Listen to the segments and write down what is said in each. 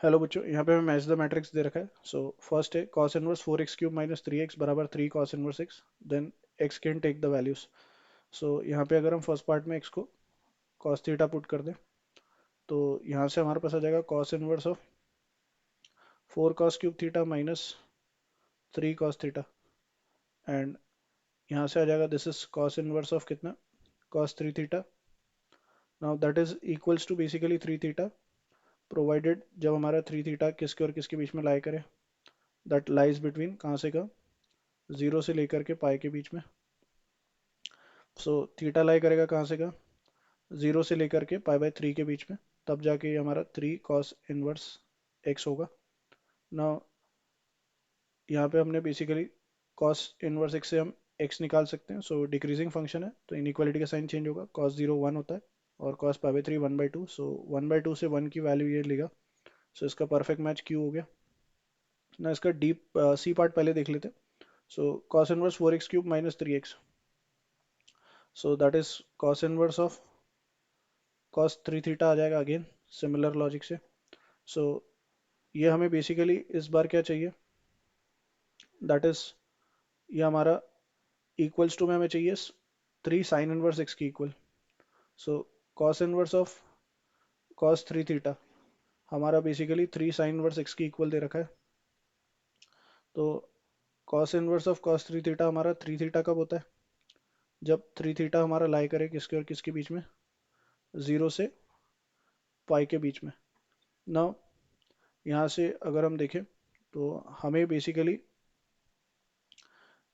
Hello बच्चों, यहाँ पे हमें मैच द मैट्रिक्स दे रखा है। सो फर्स्ट है cos inverse 4x³ minus 3x बराबर 3 cos inverse x। Then x can take the values. So यहाँ पे अगर हम फर्स्ट पार्ट में x को कॉस थीटा पुट कर दें तो यहाँ से हमारे पास आ जाएगा cos inverse of 4 cos³ theta minus 3 cos theta. And यहाँ से आ जाएगा this is cos inverse of कितना, cos 3 theta. Now that is equals to basically 3 theta, provided जब हमारा 3 थीटा किसके और किसके बीच में लाई करे, दैट लाइज बिटवीन कहाँ से का, जीरो से लेकर के पाई के बीच में। सो थीटा लाई करेगा कहाँ से का, जीरो से लेकर के पाई बाय 3 के बीच में। तब जाके ये हमारा 3 cos इनवर्स x होगा। ना यहाँ पे हमने बेसिकली cos इनवर्स x से हम x निकाल सकते हैं। सो डिक्रीजिंग फंक्शन है तो इनइक्वालिटी का साइन चेंज होगा, cos 0 1 होता है और cos पाई बाय 3 1/2। सो 1/2 से 1 की वैल्यू ये लेगा। सो इसका परफेक्ट मैच Q हो गया ना। इसका डीप सी पार्ट पहले देख लेते हैं। So cos inverse 4x³ minus 3x। So that is cos inverse of cos 3 theta आ जाएगा अगेन सिमिलर लॉजिक से। सो ये हमें बेसिकली इस बार क्या चाहिए, दैट इज ये हमारा इक्वल्स टू में हमें चाहिए 3 sin इनवर्स x की equal. So cos inverse of cos 3 theta हमारा बेसिकली 3 sin इनवर्स x की इक्वल दे रखा है। तो cos inverse of cos 3 theta हमारा 3 थीटा कब होता है, जब 3 थीटा हमारा लाई करे किसके और किसके बीच में, जीरो से पाई के बीच में। नाउ यहाँ से अगर हम देखें तो हमें बेसिकली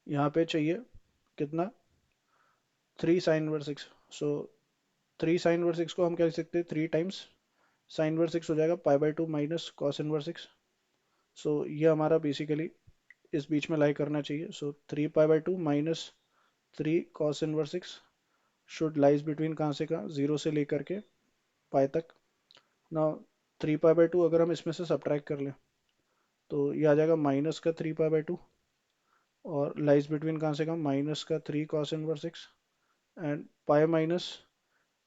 यहाँ पे चाहिए कितना, 3 sin इनवर्स x। सो 3 sin इनवर्स x को हम क्या लिख सकते हैं, 3 टाइम्स sin इनवर्स x हो जाएगा पाई/2 minus cos inverse x। So ये हमारा बेसिकली इस बीच में लाई करना चाहिए। सो 3 पाई/2 minus 3 cos inverse x should lies between कहाँ से कहाँ, जीरो से लेकर के पाई तक। ना 3 पाई/2 अगर हम इसमें से सब्ट्रैक्ट कर लें तो ये आ जाएगा माइनस का 3 पाई/2 और लाइज बिटवीन कहाँ से कहाँ, माइनस का 3 cos inverse x and pi minus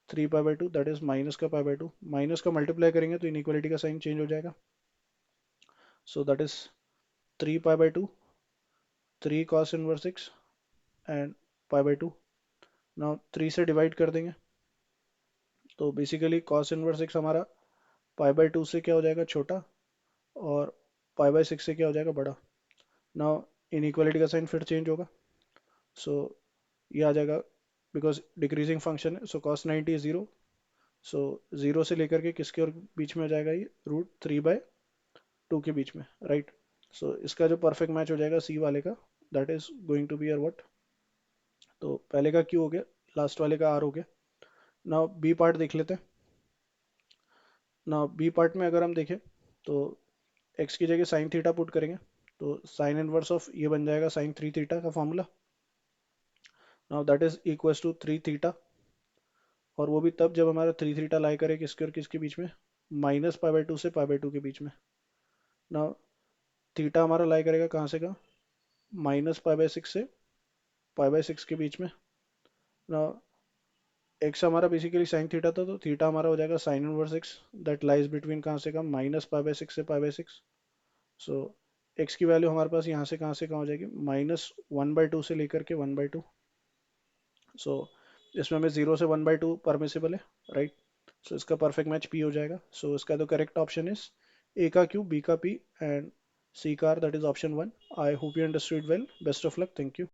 3 पाई/2 दैट इज माइनस का पाई/2। माइनस का मल्टीप्लाई करेंगे तो इनइक्वालिटी का साइन चेंज हो जाएगा। सो दैट इज 3 पाई/2 3 cos इनवर्स x एंड पाई/2। नाउ 3 से डिवाइड कर देंगे तो बेसिकली cos इनवर्स x हमारा पाई/2 से क्या हो जाएगा, छोटा, और पाई/6 से क्या हो जाएगा, बड़ा। नाउ इनइक्वालिटी का साइन फिर चेंज होगा। सो ये आ जाएगा बिकॉज डिक्रीजिंग फंक्शन है। सो cos 90 0। सो जीरो से लेकर के किसके और बीच में आ जाएगा, ये √3/2 के बीच में, राइट। सो इसका जो परफेक्ट मैच हो जाएगा सी वाले का, that is going to be your what, तो पहले का क्यू हो गया, लास्ट वाले का आर हो गया। नाउ बी पार्ट देख लेते हैं। नाउ बी पार्ट में अगर हम देखें तो एक्स की जगह साइन थीटा पुट करेंगे तो साइन इनवर्स ऑफ ये बन जाएगा sin 3 थीटा का formula. Now that is equals to 3 theta, और वो भी तब जब हमारा 3 थीटा लाई करे किसके और किसके बीच में, माइनस पाई/2 से पाई/2 के बीच में। नाउ थीटा हमारा लाई करेगा कहाँ से कहाँ, माइनस पाई/6 से पाई/6 के बीच में। नाउ एक्स हमारा बेसिकली साइन थीटा था तो थीटा हमारा हो जाएगा sin 1 x that lies between कहाँ से कहाँ, माइनस पाई/6 से पाई/6। सो एक्स की वैल्यू हमारे पास यहाँ से कहाँ हो जाएगी, -1/2 से लेकर के 1/2। सो इसमें हमें 0 से 1/2 परमिसिबल है, राइट। सो इसका परफेक्ट मैच पी हो जाएगा। सो इसका तो करेक्ट ऑप्शन इज ए का क्यू, बी का पी एंड सी का R, that is option 1। I hope you understood well. Best of luck, thank you.